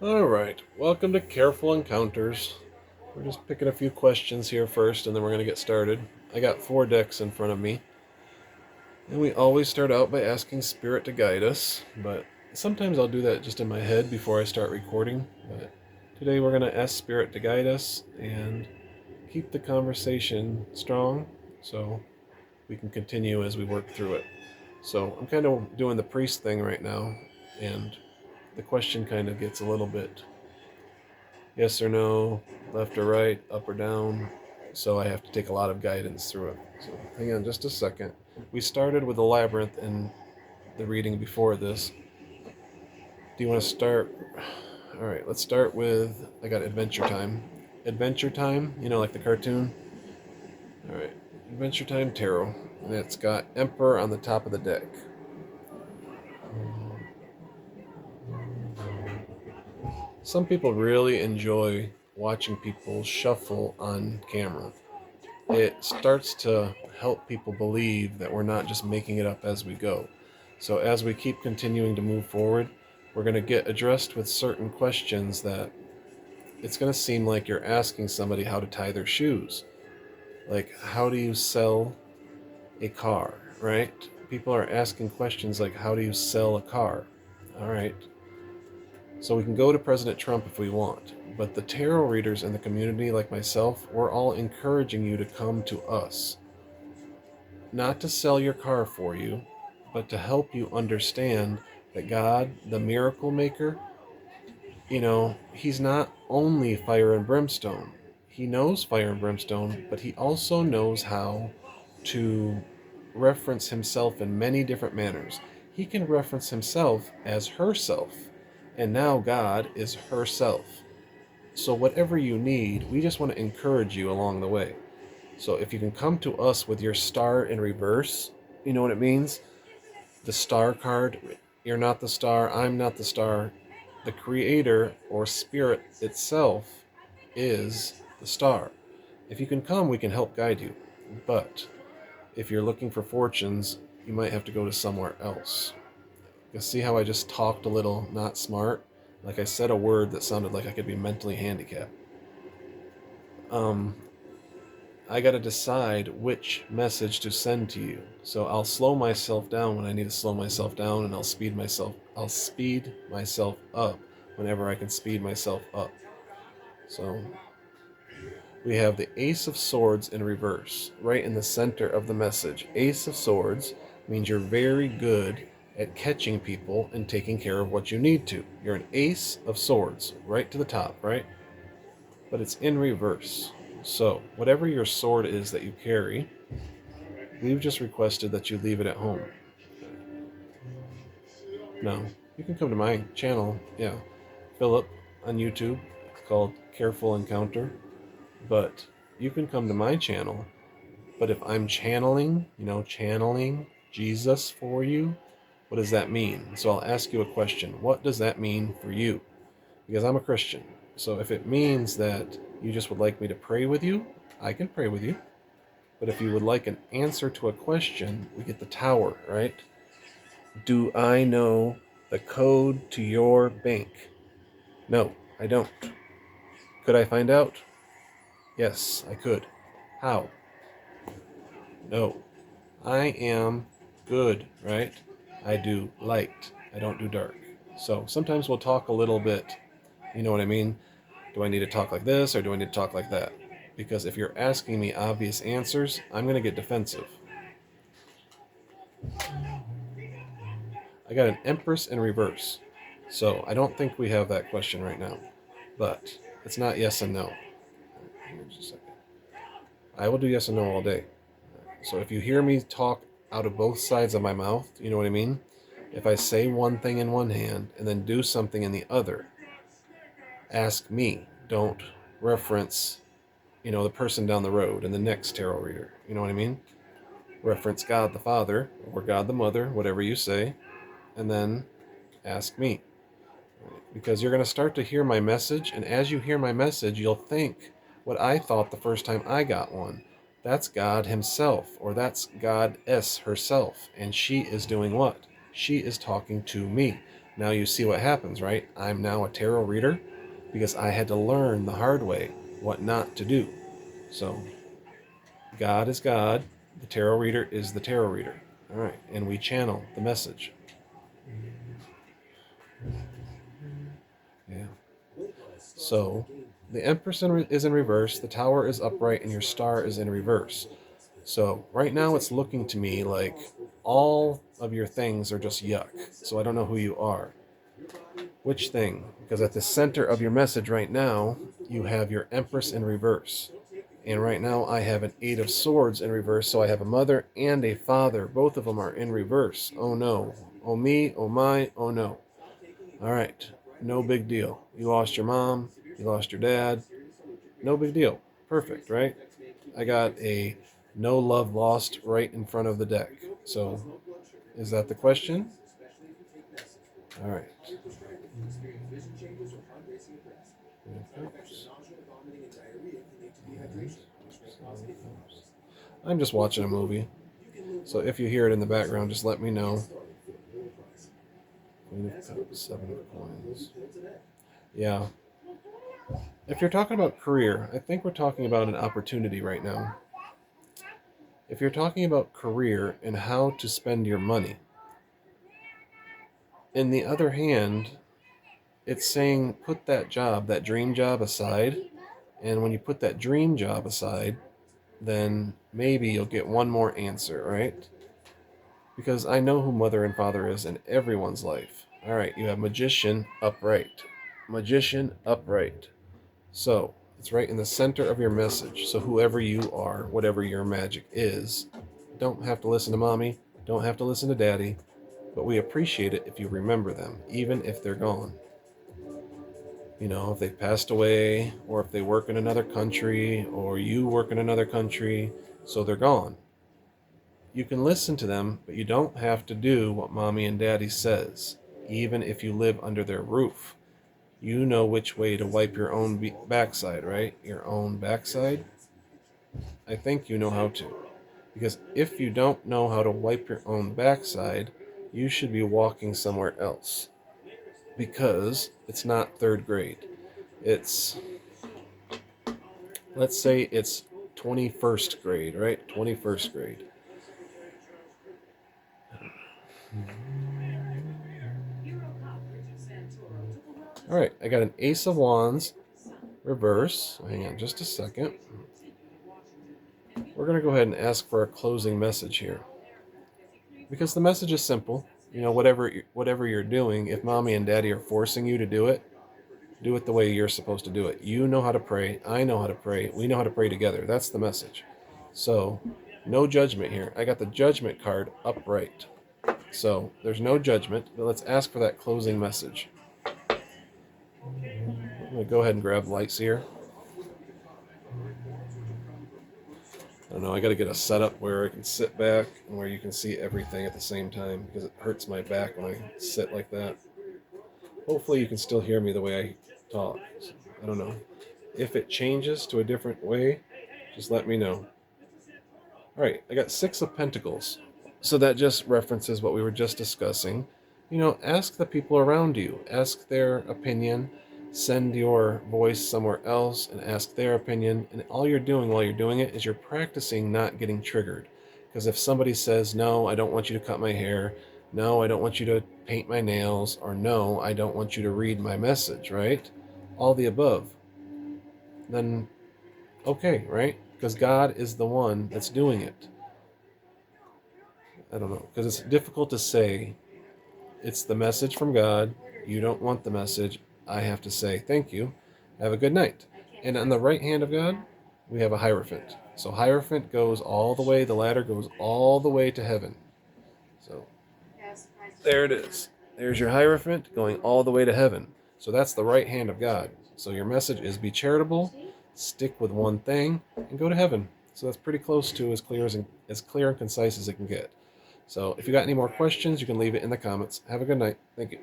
All right, welcome to Careful Encounters. We're just picking a few questions here first, and then we're going to get started. I got 4 decks in front of me, and we always start out by asking Spirit to guide us, but sometimes I'll do that just in my head before I start recording. But today we're going to ask Spirit to guide us and keep the conversation strong so we can continue as we work through it. So I'm kind of doing the priest thing right now, and the question kind of gets a little bit yes or no, left or right, up or down. So I have to take a lot of guidance through it. So hang on just a second. We started with the labyrinth in the reading before this. Do you want to start? All right, let's start with I got Adventure Time. Adventure Time, like the cartoon. All right, Adventure Time Tarot, and it's got Emperor on the top of the deck. Some people really enjoy watching people shuffle on camera. It starts to help people believe that we're not just making it up as we go. So as we keep continuing to move forward, we're going to get addressed with certain questions that it's going to seem like you're asking somebody how to tie their shoes. Like, how do you sell a car, right? People are asking questions like, how do you sell a car? All right. So we can go to President Trump if we want, but the tarot readers in the community, like myself, we're all encouraging you to come to us. Not to sell your car for you, but to help you understand that God, the miracle maker, he's not only fire and brimstone. He knows fire and brimstone, but he also knows how to reference himself in many different manners. He can reference himself as herself, and now God is herself. So, whatever you need, we just want to encourage you along the way. So if you can come to us with your star in reverse, you know what it means? The star card, you're not the star, I'm not the star. The creator or spirit itself is the star. If you can come, we can help guide you. But if you're looking for fortunes, you might have to go to somewhere else. You see how I just talked a little not smart? Like I said a word that sounded like I could be mentally handicapped. Um, I got to decide which message to send to you. So I'll slow myself down when I need to slow myself down, and I'll speed myself up whenever I can speed myself up. So we have the Ace of Swords in reverse, right in the center of the message. Ace of Swords means you're very good at catching people and taking care of what you need to. You're an Ace of Swords, right to the top, right? But it's in reverse. So, whatever your sword is that you carry, we've just requested that you leave it at home. No, you can come to my channel, yeah, Philip on YouTube. It's called Careful Encounter. But you can come to my channel. But if I'm channeling Jesus for you, what does that mean? So I'll ask you a question. What does that mean for you? Because I'm a Christian. So if it means that you just would like me to pray with you, I can pray with you. But if you would like an answer to a question, we get the tower, right? Do I know the code to your bank? No, I don't. Could I find out? Yes, I could. How? No. I am good, right? I do light. I don't do dark. So sometimes we'll talk a little bit. You know what I mean? Do I need to talk like this or do I need to talk like that? Because if you're asking me obvious answers, I'm going to get defensive. I got an Empress in reverse. So I don't think we have that question right now. But it's not yes and no. Just a second. I will do yes and no all day. So if you hear me talk out of both sides of my mouth, you know what I mean? If I say one thing in one hand and then do something in the other, ask me. Don't reference, the person down the road and the next tarot reader. You know what I mean? Reference God the Father or God the Mother, whatever you say, and then ask me. Because you're going to start to hear my message, and as you hear my message, you'll think what I thought the first time I got one. That's God Himself, or that's Goddess herself, and she is doing what? She is talking to me. Now you see what happens, right? I'm now a tarot reader because I had to learn the hard way what not to do. So God is God, the tarot reader is the tarot reader. All right, and we channel the message. Yeah. So the Empress is in reverse, the Tower is upright, and your star is in reverse. So right now it's looking to me like all of your things are just yuck. So I don't know who you are. Which thing? Because at the center of your message right now, you have your Empress in reverse. And right now I have an Eight of Swords in reverse, so I have a mother and a father. Both of them are in reverse. Oh no. Oh me, oh my, oh no. All right. No big deal. You lost your mom, you lost your dad. No big deal. Perfect, right? I got a no love lost right in front of the deck. So, is that the question? All right. I'm just watching a movie. So if you hear it in the background, just let me know. Queen of Cups, Seven of Coins. Yeah. If you're talking about career, I think we're talking about an opportunity right now. If you're talking about career and how to spend your money, in the other hand, it's saying put that job, that dream job aside. And when you put that dream job aside, then maybe you'll get one more answer, right? Because I know who mother and father is in everyone's life. All right, you have magician upright. Magician upright. So it's right in the center of your message. So whoever you are, whatever your magic is, don't have to listen to mommy, don't have to listen to daddy, but we appreciate it if you remember them, even if they're gone. You know, if they've passed away, or if they work in another country, or you work in another country, so they're gone. You can listen to them, but you don't have to do what mommy and daddy says, even if you live under their roof. You know which way to wipe your own backside, right? Your own backside? I think you know how to. Because if you don't know how to wipe your own backside, you should be walking somewhere else. Because it's not third grade. It's, let's say it's 21st grade, right? 21st grade. All right, I got an Ace of Wands reverse. Hang on just a second. We're going to go ahead and ask for a closing message here. Because the message is simple. You know, whatever you're doing, if mommy and daddy are forcing you to do it the way you're supposed to do it. You know how to pray. I know how to pray. We know how to pray together. That's the message. So, no judgment here. I got the judgment card upright. So, there's no judgment, but let's ask for that closing message. I'm going to go ahead and grab lights here. I don't know, I got to get a setup where I can sit back and where you can see everything at the same time because it hurts my back when I sit like that. Hopefully you can still hear me the way I talk. I don't know. If it changes to a different way, just let me know. All right, I got Six of Pentacles. So that just references what we were just discussing. You know, ask the people around you, ask their opinion, send your voice somewhere else and ask their opinion. And all you're doing while you're doing it is you're practicing not getting triggered. Because if somebody says, no, I don't want you to cut my hair, no, I don't want you to paint my nails, or no, I don't want you to read my message, right? All the above. Then, okay, right? Because God is the one that's doing it. I don't know, because it's difficult to say it's the message from God. You don't want the message. I have to say thank you. Have a good night. And on the right hand of God, we have a Hierophant. So Hierophant goes all the way, the ladder goes all the way to heaven. So there it is. There's your Hierophant going all the way to heaven. So that's the right hand of God. So your message is be charitable, stick with one thing, and go to heaven. So that's pretty close to as clear and concise as it can get. So if you got any more questions, you can leave it in the comments. Have a good night. Thank you.